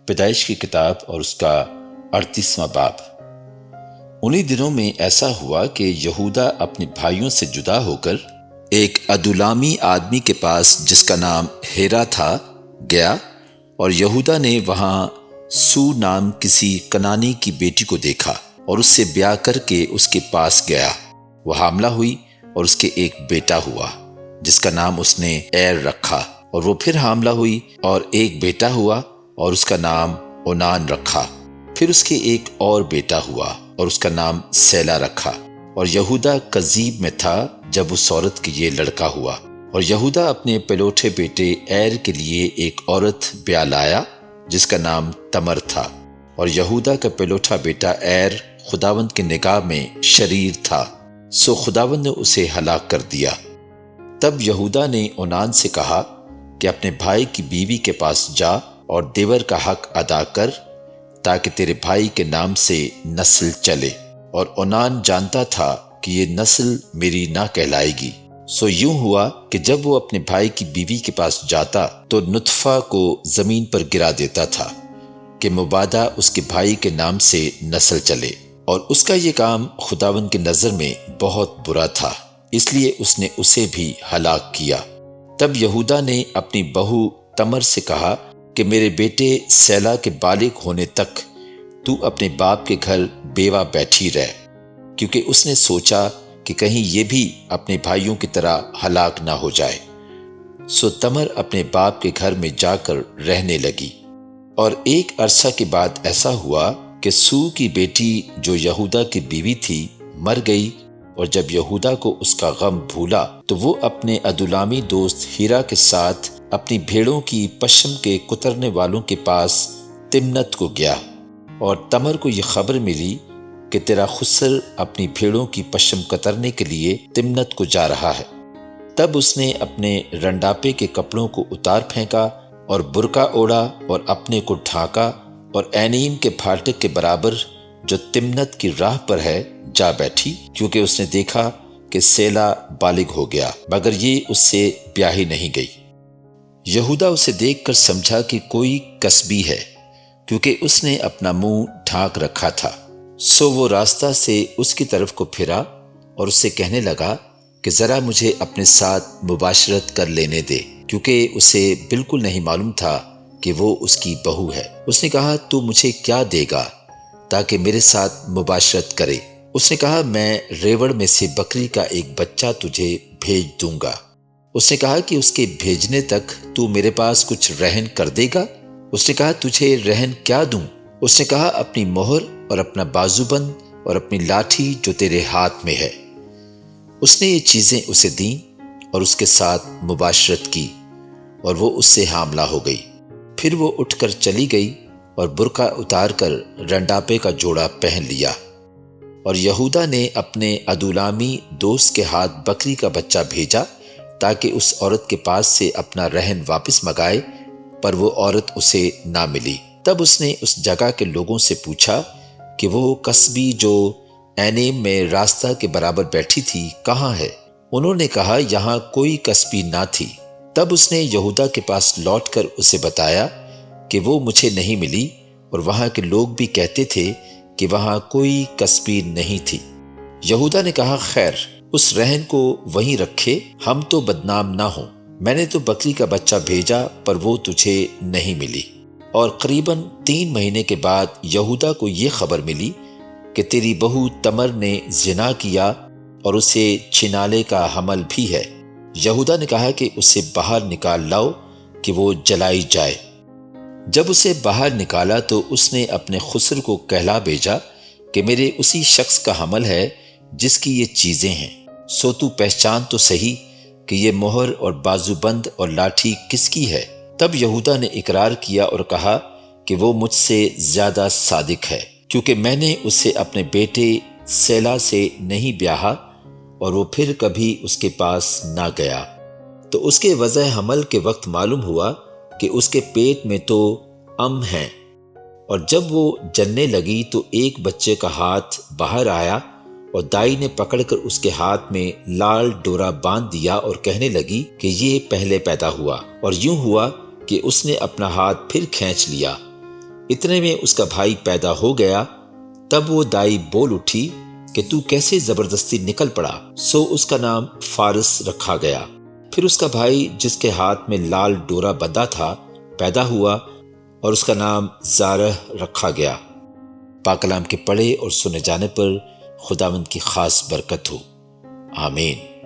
پیدائش کی کتاب اور اس کا 38واں باب۔ انہی دنوں میں ایسا ہوا کہ یہودا اپنے بھائیوں سے جدا ہو کر ایک ادولامی آدمی کے پاس جس کا نام ہیرا تھا گیا، اور یہودا نے وہاں سو نام کسی کنانی کی بیٹی کو دیکھا اور اس سے بیاہ کر کے اس کے پاس گیا۔ وہ حاملہ ہوئی اور اس کے ایک بیٹا ہوا جس کا نام اس نے ایر رکھا، اور وہ پھر حاملہ ہوئی اور ایک بیٹا ہوا اور اس کا نام اونان رکھا۔ پھر اس کے ایک اور بیٹا ہوا اور اس کا نام سیلا رکھا۔ اور یہودا کذیب میں تھا جب اس عورت کے یہ لڑکا ہوا۔ اور یہودا اپنے پلوٹھے بیٹے ایر کے لیے ایک عورت بیاہ لایا جس کا نام تمر تھا، اور یہودا کا پلوٹھا بیٹا ایر خداوند کی نگاہ میں شریر تھا، سو خداوند نے اسے ہلاک کر دیا۔ تب یہودا نے اونان سے کہا کہ اپنے بھائی کی بیوی کے پاس جا اور دیور کا حق ادا کر تاکہ تیرے بھائی کے نام سے نسل چلے۔ اور اونان جانتا تھا کہ یہ نسل میری نہ کہلائے گی، سو یوں ہوا کہ جب وہ اپنے بھائی کی بیوی کے پاس جاتا تو نطفہ کو زمین پر گرا دیتا تھا کہ مبادا اس کے بھائی کے نام سے نسل چلے۔ اور اس کا یہ کام خداوند کی نظر میں بہت برا تھا، اس لیے اس نے اسے بھی ہلاک کیا۔ تب یہودا نے اپنی بہو تمر سے کہا کہ میرے بیٹے سیلا کے بالغ ہونے تک تو اپنے باپ کے گھر بیوہ بیٹھی رہ، کیونکہ اس نے سوچا کہ کہیں یہ بھی اپنے بھائیوں کی طرح ہلاک نہ ہو جائے۔ سو تمر اپنے باپ کے گھر میں جا کر رہنے لگی۔ اور ایک عرصہ کے بعد ایسا ہوا کہ سو کی بیٹی جو یہودا کی بیوی تھی مر گئی، اور جب یہودا کو اس کا غم بھولا تو وہ اپنے ادولامی دوست ہیرا کے ساتھ اپنی بھیڑوں کی پشم کے کترنے والوں کے پاس تمنت کو گیا۔ اور تمر کو یہ خبر ملی کہ تیرا خسر اپنی بھیڑوں کی پشم کترنے کے لیے تمنت کو جا رہا ہے۔ تب اس نے اپنے رنڈاپے کے کپڑوں کو اتار پھینکا اور برقع اوڑھا اور اپنے کو ڈھانکا، اور اینیم کے پھاٹک کے برابر جو تمنت کی راہ پر ہے جا بیٹھی، کیونکہ اس نے دیکھا کہ سیلا بالغ ہو گیا، مگر یہ اس سے بیاہی نہیں گئی۔ یہودا اسے دیکھ کر سمجھا کہ کوئی کسبی ہے، کیونکہ اس نے اپنا منہ ڈھانک رکھا تھا۔ سو وہ راستہ سے اس کی طرف کو پھرا اور اس سے کہنے لگا کہ ذرا مجھے اپنے ساتھ مباشرت کر لینے دے، کیونکہ اسے بالکل نہیں معلوم تھا کہ وہ اس کی بہو ہے۔ اس نے کہا تو مجھے کیا دے گا تاکہ میرے ساتھ مباشرت کرے؟ اس نے کہا میں ریوڑ میں سے بکری کا ایک بچہ تجھے بھیج دوں گا۔ اس نے کہا کہ اس کے بھیجنے تک تو میرے پاس کچھ رہن کر دے گا؟ اس نے کہا تجھے رہن کیا دوں؟ اس نے کہا اپنی مہر اور اپنا بازو بند اور اپنی لاٹھی جو تیرے ہاتھ میں ہے۔ اس نے یہ چیزیں اسے دیں اور اس کے ساتھ مباشرت کی، اور وہ اس سے حاملہ ہو گئی۔ پھر وہ اٹھ کر چلی گئی اور برقع اتار کر رنڈاپے کا جوڑا پہن لیا۔ اور یہودا نے اپنے ادولامی دوست کے ہاتھ بکری کا بچہ بھیجا تاکہ اس عورت کے پاس سے اپنا رہن واپس منگائے، پر وہ عورت اسے نہ ملی۔ تب اس نے اس جگہ کے لوگوں سے پوچھا کہ وہ کسبی جو اینیم میں راستہ کے برابر بیٹھی تھی کہاں ہے؟ انہوں نے کہا یہاں کوئی کسبی نہ تھی۔ تب اس نے یہودا کے پاس لوٹ کر اسے بتایا کہ وہ مجھے نہیں ملی، اور وہاں کے لوگ بھی کہتے تھے کہ وہاں کوئی کسبی نہیں تھی۔ یہودا نے کہا خیر، اس رہن کو وہیں رکھے، ہم تو بدنام نہ ہوں۔ میں نے تو بکری کا بچہ بھیجا پر وہ تجھے نہیں ملی۔ اور قریباً 3 مہینے کے بعد یہودا کو یہ خبر ملی کہ تیری بہو تمر نے زنا کیا اور اسے چھنالے کا حمل بھی ہے۔ یہودا نے کہا کہ اسے باہر نکال لاؤ کہ وہ جلائی جائے۔ جب اسے باہر نکالا تو اس نے اپنے خسر کو کہلا بھیجا کہ میرے اسی شخص کا حمل ہے جس کی یہ چیزیں ہیں، سو تو پہچان تو صحیح کہ یہ مہر اور بازو بند اور لاٹھی کس کی ہے؟ تب یہودا نے اقرار کیا اور کہا کہ وہ مجھ سے زیادہ صادق ہے، کیونکہ میں نے اسے اپنے بیٹے سیلا سے نہیں بیاہا اور وہ پھر کبھی اس کے پاس نہ گیا۔ تو اس کے وضع حمل کے وقت معلوم ہوا کہ اس کے پیٹ میں تو ہیں، اور جب وہ جننے لگی تو ایک بچے کا ہاتھ باہر آیا، اور دائی نے پکڑ کر اس کے ہاتھ میں لال ڈورا باندھ دیا اور کہنے لگی کہ یہ پہلے پیدا ہوا۔ اور یوں ہوا کہ اس نے اپنا ہاتھ پھر کھینچ لیا، اتنے میں اس کا بھائی پیدا ہو گیا۔ تب وہ دائی بول اٹھی کہ تو کیسے زبردستی نکل پڑا، سو اس کا نام فارس رکھا گیا۔ پھر اس کا بھائی جس کے ہاتھ میں لال ڈورا بندھا تھا پیدا ہوا اور اس کا نام زارہ رکھا گیا۔ پاک کلام کے پڑھے اور سنے جانے پر خداوند کی خاص برکت ہو، آمین۔